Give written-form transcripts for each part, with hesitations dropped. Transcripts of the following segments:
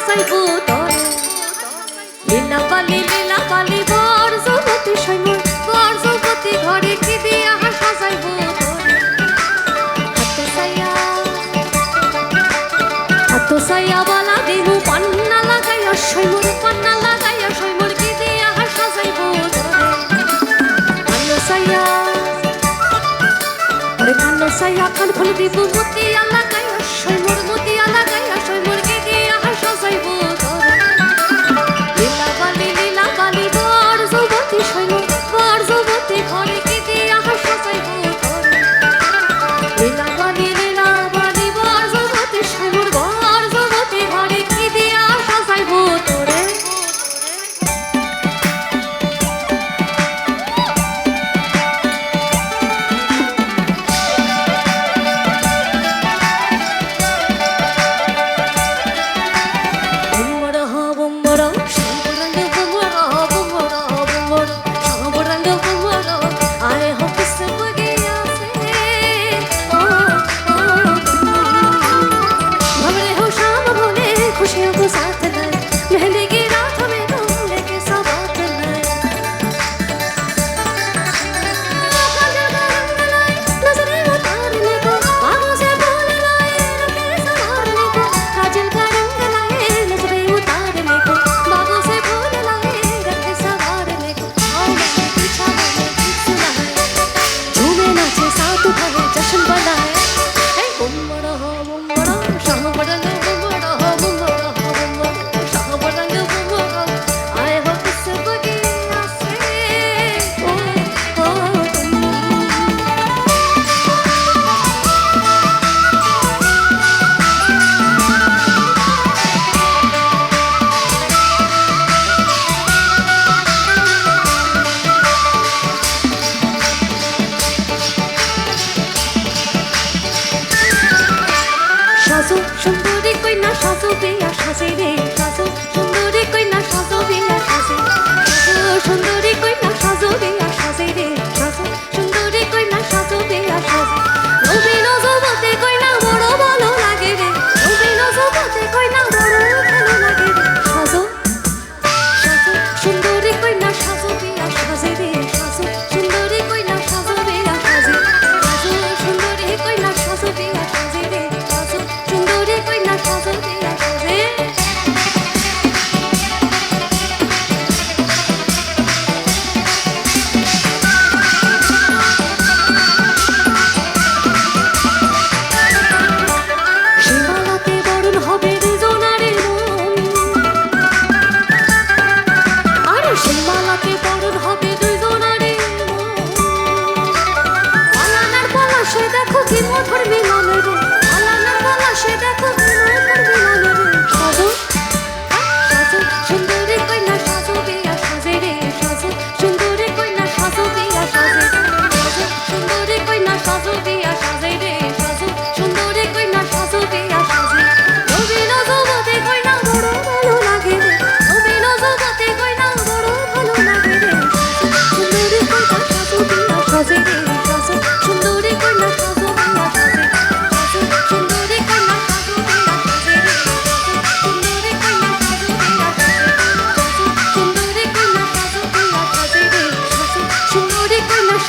সাজাইব তরে লীলা বালি বর যুবতী সৈমর বর যুবতী ঘরে কি দিয়া সাজাইব তরে হাত সাইয়া বালা দেহু পান্না লাগাইয়া সৈমর কি দিয়া সাজাইব তরে কান্ন সাইয়া কান খুলে দিব মতিয়া লাগাইয়া সৈমর কি দিয়া সাজাইব তরে লীলা বালি বর যুবতী সৈমর বর যুবতী ঘরে কি দিয়া সাজাইব তরে লীলা বালি বর যুবতী সৈমর বর যুবতী ঘরে কি দিয়া সাজাইব তরে खुशियों को साथ लाए मेहंदी की रात में दूल्हे के सौगात लाए काजल का रंग लाए नजरें उतारने को बाहों से बोल लाए रंगे संवारने को काजल का रंग लाए नजरें उतारने को बाहों से बोल लाए रंगे संवारने को आओ मैंने पीछा मैंने गीत सुनाए झूमे नाचे साथ उठाए जश्न बनाए बुम्बड़ा शाम बड़ा সাজো সুন্দরী কইনা সাজো বিয়া সাজে রে সাজো সুন্দরী কইনা সাজো বিয়া সাজে সাজো সুন্দরী কইনা সাজো বিয়া সাজে রে সাজো সুন্দরী কইনা সাজো বিয়া সাজে নবীন যুবতী কইনা বড় ভালো লাগে রে নবীন যুবতী কইনা বড় ভালো লাগে রে সাজো সাজো সুন্দরী কইনা সাজো বিয়া সাজে রে সাজো সুন্দরী কইনা সাজো বিয়া সাজে সাজো সুন্দরী কইনা সাজো বিয়া সাজে রে সুন্দরী কইনা সাজো বিয়া সাজে শিমালাতে বরণ হবে দুজনারে মন আরে শিমালাতে বরণ হবে দুজনারে মন আলানার পলাশে দেখো কি মধুর মিলন রে সে দেখো সাজো সাজো সুন্দরী কইনা সাজো বিয়া সাজে রে সাজো সুন্দরী কইনা সাজো বিয়া সাজে সাজো সুন্দরী কইনা সাজো বিয়া সাজে রে সাজো সুন্দরী কইনা সাজো বিয়া সাজে নবীন যুবতী কইনা বড় ভালো লাগে রে নবীন যুবতী কইনা বড় ভালো লাগে রে সুন্দরী কইনা সাজো বিয়া সাজে রে সাজো সুন্দরী কইনা সাজো বিয়া সাজে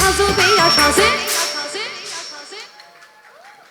সাজো বিয়া সাজে